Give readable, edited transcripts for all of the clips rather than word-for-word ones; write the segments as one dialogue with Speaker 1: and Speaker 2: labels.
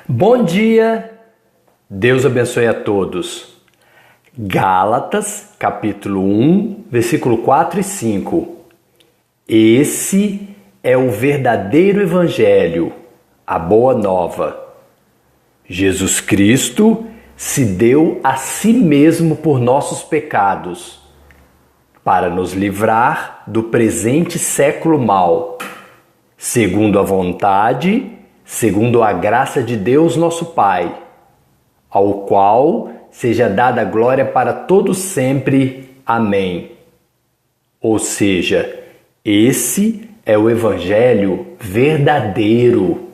Speaker 1: Bom dia, Deus abençoe a todos. Gálatas, capítulo 1, versículo 4 e 5. Esse é o verdadeiro evangelho, a boa nova. Jesus Cristo se deu a si mesmo por nossos pecados, para nos livrar do presente século mau, segundo a vontade, segundo a graça de Deus nosso Pai, ao qual seja dada glória para todos sempre. Amém. Ou seja, esse é o evangelho verdadeiro,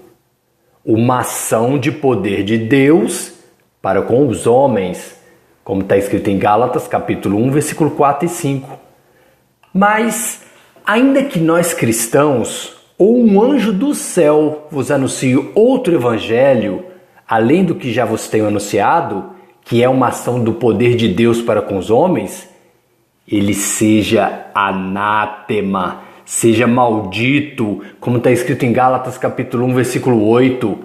Speaker 1: uma ação de poder de Deus para com os homens, como está escrito em Gálatas, capítulo 1, versículo 4 e 5. Mas, ainda que nós cristãos ou um anjo do céu vos anuncie outro evangelho, além do que já vos tenho anunciado, que é uma ação do poder de Deus para com os homens, ele seja anátema, seja maldito, como está escrito em Gálatas capítulo 1, versículo 8.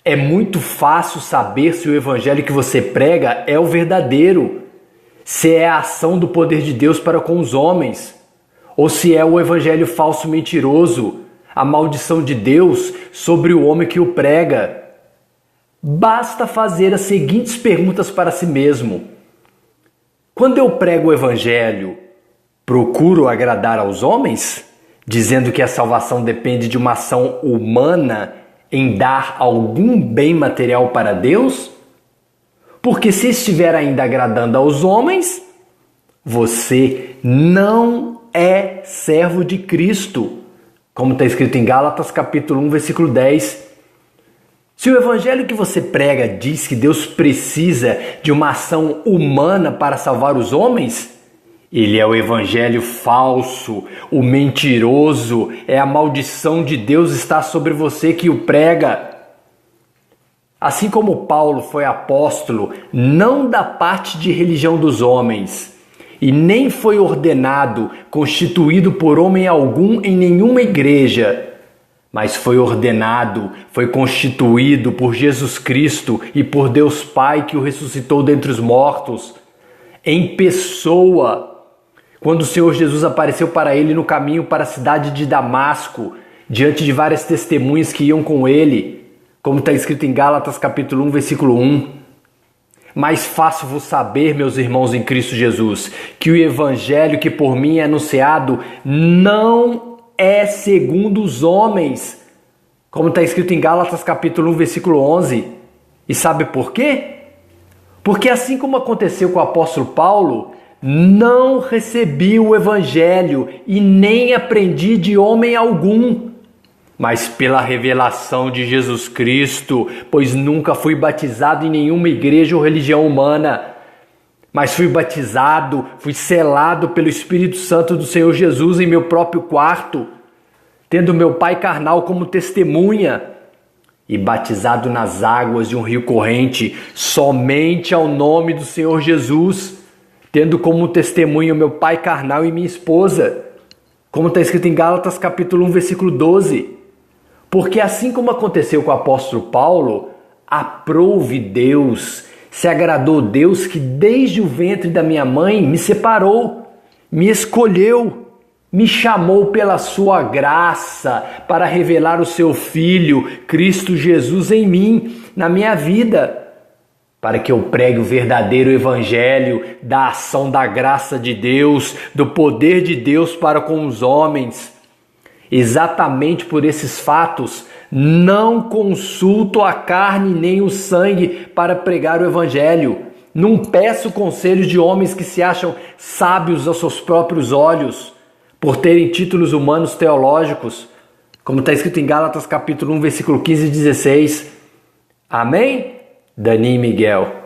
Speaker 1: É muito fácil saber se o evangelho que você prega é o verdadeiro, se é a ação do poder de Deus para com os homens, ou se é o evangelho falso mentiroso, a maldição de Deus sobre o homem que o prega. Basta fazer as seguintes perguntas para si mesmo. Quando eu prego o evangelho, procuro agradar aos homens, dizendo que a salvação depende de uma ação humana em dar algum bem material para Deus? Porque se estiver ainda agradando aos homens, você não é servo de Cristo, como está escrito em Gálatas capítulo 1, versículo 10. Se o evangelho que você prega diz que Deus precisa de uma ação humana para salvar os homens, ele é o evangelho falso, o mentiroso, é a maldição de Deus está sobre você que o prega. Assim como Paulo foi apóstolo, não da parte de religião dos homens, e nem foi ordenado, constituído por homem algum em nenhuma igreja, mas foi ordenado, foi constituído por Jesus Cristo e por Deus Pai que o ressuscitou dentre os mortos, em pessoa, quando o Senhor Jesus apareceu para ele no caminho para a cidade de Damasco, diante de várias testemunhas que iam com ele, como está escrito em Gálatas capítulo 1, versículo 1. Mas faço-vos saber, meus irmãos em Cristo Jesus, que o evangelho que por mim é anunciado não é segundo os homens, como está escrito em Gálatas capítulo 1, versículo 11. E sabe por quê? Porque assim como aconteceu com o apóstolo Paulo, não recebi o evangelho e nem aprendi de homem algum, mas pela revelação de Jesus Cristo, pois nunca fui batizado em nenhuma igreja ou religião humana, mas fui batizado, fui selado pelo Espírito Santo do Senhor Jesus em meu próprio quarto, tendo meu pai carnal como testemunha, e batizado nas águas de um rio corrente, somente ao nome do Senhor Jesus, tendo como testemunho meu pai carnal e minha esposa, como está escrito em Gálatas capítulo 1, versículo 12. Porque assim como aconteceu com o apóstolo Paulo, aprove Deus, se agradou Deus que desde o ventre da minha mãe me separou, me escolheu, me chamou pela sua graça para revelar o seu Filho, Cristo Jesus, em mim, na minha vida, para que eu pregue o verdadeiro evangelho da ação da graça de Deus, do poder de Deus para com os homens. Exatamente por esses fatos, não consulto a carne nem o sangue para pregar o evangelho. Não peço conselhos de homens que se acham sábios aos seus próprios olhos, por terem títulos humanos teológicos, como está escrito em Gálatas capítulo 1, versículo 15 e 16. Amém? Dani e Miguel.